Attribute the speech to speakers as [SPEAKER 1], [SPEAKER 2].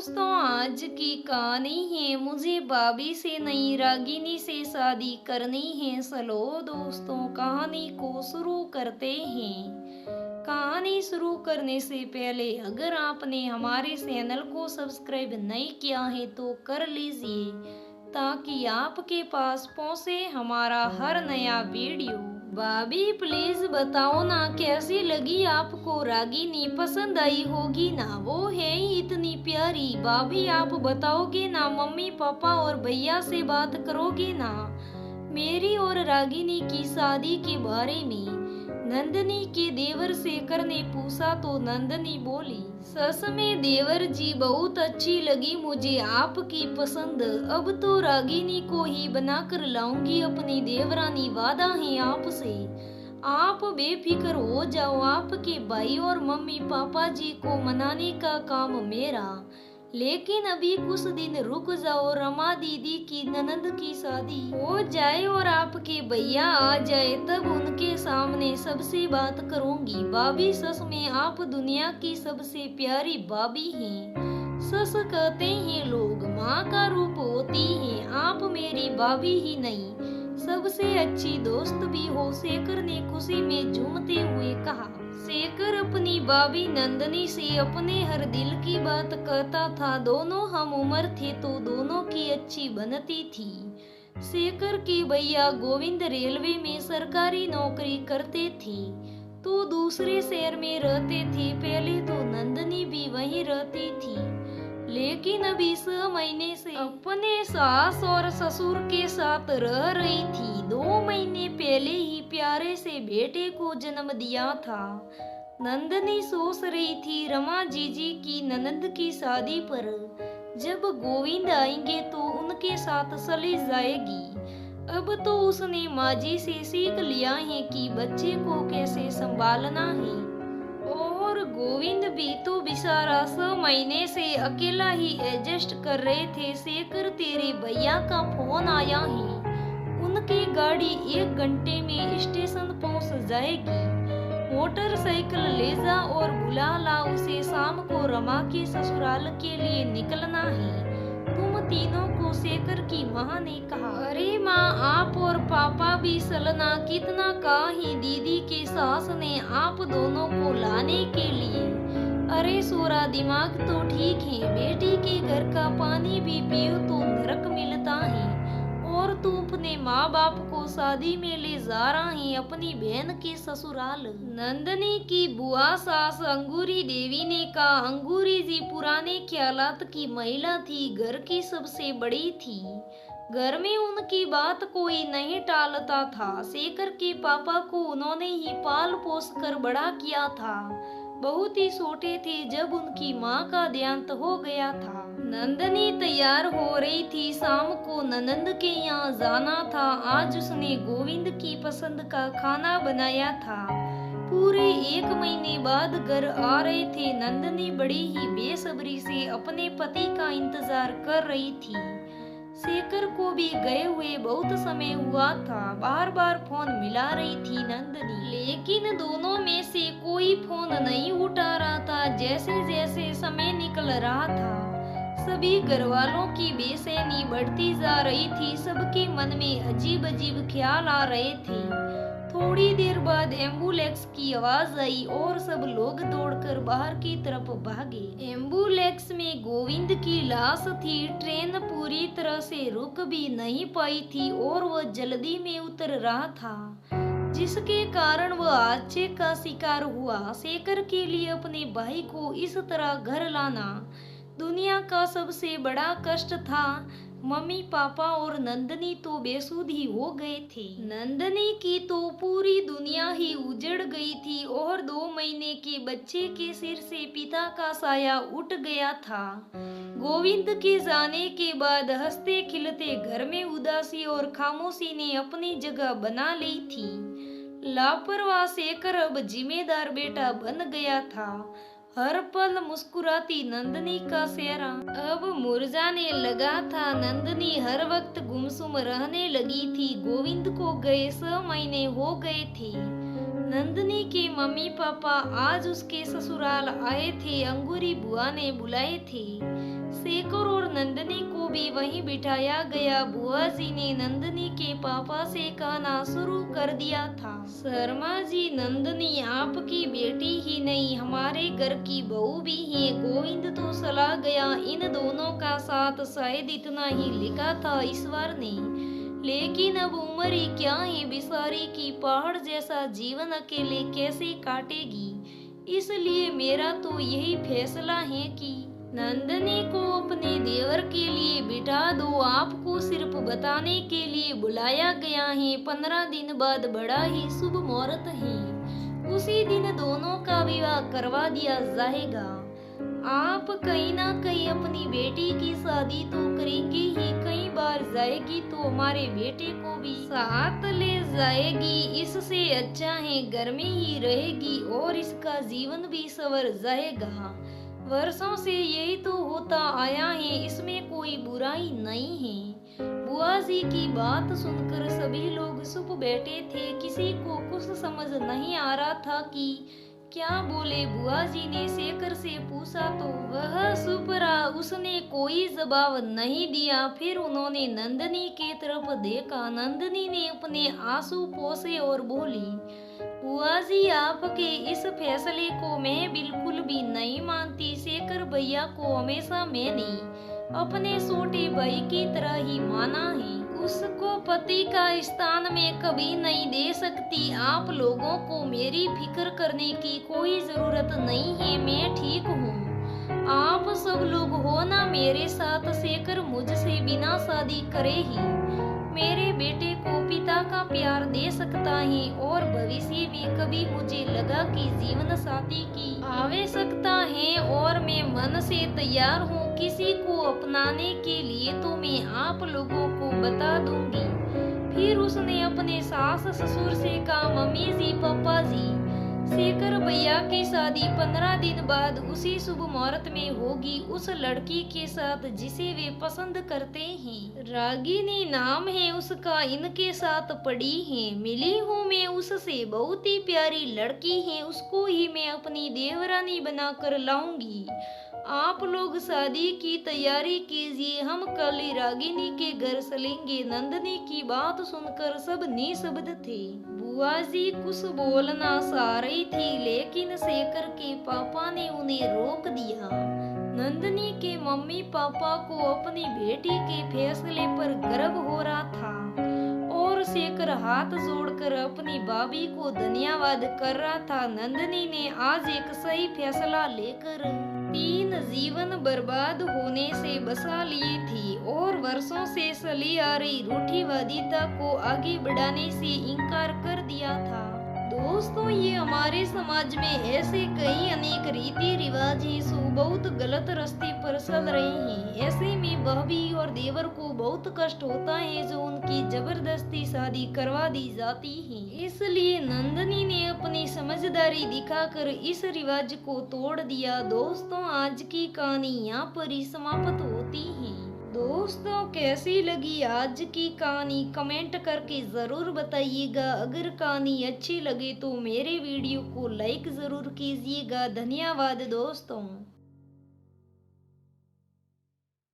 [SPEAKER 1] दोस्तों, आज की कहानी है मुझे भाभी से नहीं रागिनी से शादी करनी है। चलो दोस्तों, कहानी को शुरू करते हैं। कहानी शुरू करने से पहले अगर आपने हमारे चैनल को सब्सक्राइब नहीं किया है तो कर लीजिए, ताकि आपके पास पहुंचे हमारा हर नया वीडियो। भाभी प्लीज बताओ ना, कैसी लगी आपको रागिनी? पसंद आई होगी ना? वो है ही इतनी प्यारी। भाभी आप बताओगे ना? मम्मी पापा और भैया से बात करोगे ना मेरी और रागिनी की शादी के बारे में? नंदनी के देवर शेखर ने पूछा तो नंदनी बोली, सच में देवर जी बहुत अच्छी लगी मुझे आपकी पसंद। अब तो रागिनी को ही बनाकर लाऊंगी अपनी देवरानी, वादा है आपसे। आप बेफिक्र हो जाओ, आपके भाई और मम्मी पापा जी को मनाने का काम मेरा। लेकिन अभी कुछ दिन रुक जाओ, रमा दीदी की ननद की शादी हो जाए और आपके भैया आ जाए, तब उनके सामने सबसे बात करूंगी। भाभी सच में आप दुनिया की सबसे प्यारी भाभी हैं। सच कहते हैं लोग, माँ का रूप होती है। आप मेरी भाभी ही नहीं, सबसे अच्छी दोस्त भी हो। शेखर ने खुशी में झूमते हुए कहा। शेखर अपनी भाभी नंदनी से अपने हर दिल की बात कहता था। दोनों हम उम्र थे तो दोनों की अच्छी बनती थी। शेखर के भैया गोविंद रेलवे में सरकारी नौकरी करते थे तो दूसरे शहर में रहते थे। पहले तो नंदनी भी वहीं रहती थी, लेकिन अभी 6 महीने से अपने सास और ससुर के साथ रह रही थी। 2 महीने पहले ही प्यारे से बेटे को जन्म दिया था। नंदनी सोच रही थी रमा जीजी की ननद की शादी पर जब गोविंद आएंगे तो उनके साथ चली जाएगी। अब तो उसने माँ जी से सीख लिया है कि बच्चे को कैसे संभालना है। और गोविंद भी तो बेचारा 6 महीने से अकेला ही एडजस्ट कर रहे थे। शेखर तेरे भैया का फोन आया है, उनकी गाड़ी 1 घंटे में स्टेशन पहुंच जाएगी। मोटरसाइकिल ले जा और बुला ला उसे। शाम को रमा के ससुराल के लिए निकलना है तुम तीनों को, शेखर की माँ ने कहा। अरे माँ, आप और पापा भी चलना। कितना कहा ही दीदी के सास ने आप दोनों को लाने के लिए। अरे सोरा, दिमाग तो ठीक है, बेटी के घर का पानी भी पियो तो नरक मिलता है, और तू अपने माँ बाप को शादी में ले जा रहा है अपनी बहन के ससुराल। नंदनी की बुआ सास अंगूरी देवी ने कहा। अंगूरी जी पुराने ख्यालात की महिला थी, घर की सबसे बड़ी थी। घर में उनकी बात कोई नहीं टालता था। शेखर के पापा को उन्होंने ही पाल पोस कर बड़ा किया था। बहुत ही छोटे थे जब उनकी माँ का देहांत हो गया था। नंदनी तैयार हो रही थी, शाम को ननंद के यहाँ जाना था। आज उसने गोविंद की पसंद का खाना बनाया था। पूरे 1 महीने बाद घर आ रहे थे। नंदनी बड़ी ही बेसब्री से अपने पति का इंतजार कर रही थी। शेखर को भी गए हुए बहुत समय हुआ था। बार बार फोन मिला रही थी नंदनी, लेकिन दोनों में से कोई फोन नहीं उठा रहा था। जैसे जैसे समय निकल रहा था, सभी घर वालों की बेचैनी बढ़ती जा रही थी। सबके मन में अजीब अजीब ख्याल आ रहे थे। थोड़ी देर बाद एम्बुलेंस की आवाज आई और सब लोग दौड़कर बाहर की तरफ भागे। एम्बुलेंस में गोविंद की लाश थी। ट्रेन पूरी तरह से रुक भी नहीं पाई थी और वह जल्दी में उतर रहा था, जिसके कारण वह हादसे का शिकार हुआ। शेखर के लिए अपने भाई को इस तरह घर लाना दुनिया का सबसे बड़ा कष्ट था। मम्मी पापा और नंदनी तो बेसुध ही हो गए थे। नंदनी की तो पूरी दुनिया ही उजड़ गई थी और 2 महीने के बच्चे के सिर से पिता का साया उठ गया था। गोविंद के जाने के बाद हंसते खिलते घर में उदासी और खामोशी ने अपनी जगह बना ली थी। लापरवाह शेखर अब जिम्मेदार बेटा बन गया था। हर पल मुस्कुराती नंदनी का चेहरा अब मुरझाने लगा था। नंदनी हर वक्त गुमसुम रहने लगी थी। गोविंद को गए 6 महीने हो गए थे। नंदनी के मम्मी पापा आज उसके ससुराल आए थे। अंगूरी बुआ ने बुलाए थे। शेखर और नंदनी को भी वहीं बिठाया गया। बुआ जी ने नंदनी के पापा से कहना शुरू कर दिया था, शर्मा जी, नंदनी आपकी बेटी ही नहीं, हमारे घर की बहू भी है। गोविंद तो चला गया, इन दोनों का साथ शायद इतना ही लिखा था ईश्वर ने, लेकिन अब उम्र ही क्या है बेचारी की, पहाड़ जैसा जीवन अकेले कैसे काटेगी। इसलिए मेरा तो यही फैसला है कि नंदनी को अपने देवर के लिए बिठा दो। आपको सिर्फ बताने के लिए बुलाया गया है। 15 दिन बाद बड़ा ही शुभ मुहूर्त है, उसी दिन दोनों का विवाह करवा दिया जाएगा। आप कहीं ना कहीं अपनी बेटी की शादी तो करेंगे ही, कई बार जाएगी तो हमारे बेटे को भी साथ ले जाएगी। इससे अच्छा है घर में ही रहेगी और इसका जीवन भी संवर जाएगा। वर्षों से यही तो होता आया है, इसमें कोई बुराई नहीं है। बुआ जी की बात सुनकर सभी लोग चुप बैठे थे। किसी को कुछ समझ नहीं आ रहा था कि क्या बोले। बुआ जी ने शेखर से पूछा तो वह चुप रहा, उसने कोई जवाब नहीं दिया। फिर उन्होंने नंदनी की तरफ देखा। नंदनी ने अपने आंसू पोंछे और बोली, बुआ जी, आपके इस फैसले को मैं बिल्कुल भी नहीं मानती। शेखर भैया को हमेशा मैंने अपने छोटे भाई की तरह ही माना है। उसको पति का स्थान में कभी नहीं दे सकती। आप लोगों को मेरी फिक्र करने की कोई जरूरत नहीं है, मैं ठीक हूँ। आप सब लोग हो ना मेरे साथ। शेखर मुझसे बिना शादी करे ही मेरे बेटे को पिता का प्यार दे सकता है और भविष्य में कभी मुझे लगा कि जीवन साथी की आवश्यकता है और मैं मन से तैयार हूँ किसी को अपनाने के लिए, तो मैं आप लोगों को बता दूंगी। फिर उसने अपने सास ससुर से कहा, मम्मी जी, पापा जी, शेखर भैया की शादी 15 दिन बाद उसी शुभ मुहूर्त में होगी, उस लड़की के साथ जिसे वे पसंद करते हैं। रागिनी नाम है उसका, इनके साथ पड़ी है। मिली हूँ मैं उससे, बहुत ही प्यारी लड़की है, उसको ही मैं अपनी देवरानी बनाकर लाऊंगी। आप लोग शादी की तैयारी कीजिए, हम कल ही रागिनी के घर चलेंगे। नंदनी की बात सुनकर सब निशब्द थे। बुआ जी कुछ बोलना चाह रही थी, लेकिन शेखर के पापा ने उन्हें रोक दिया। नंदनी के मम्मी पापा को अपनी बेटी के फैसले पर गर्व हो रहा था और शेखर हाथ जोड़कर अपनी भाभी को धन्यवाद कर रहा था। नंदनी ने आज एक सही फैसला लेकर 3 जीवन बर्बाद होने से बचा लिए थी और वर्षों से चली आ रही रूढ़िवादिता को आगे बढ़ाने से इनकार कर दिया था। दोस्तों, ये हमारे समाज में ऐसे कई अनेक रीति रिवाज हैं जो बहुत गलत रास्ते पर चल रहे हैं। ऐसे में भाभी और देवर को बहुत कष्ट होता है जो उनकी जबरदस्ती शादी करवा दी जाती है। इसलिए नंदनी ने अपनी समझदारी दिखाकर इस रिवाज को तोड़ दिया। दोस्तों, आज की कहानी यहाँ पर ही समाप्त होती है। दोस्तों, कैसी लगी आज की कहानी कमेंट करके ज़रूर बताइएगा। अगर कहानी अच्छी लगे तो मेरे वीडियो को लाइक ज़रूर कीजिएगा। धन्यवाद दोस्तों।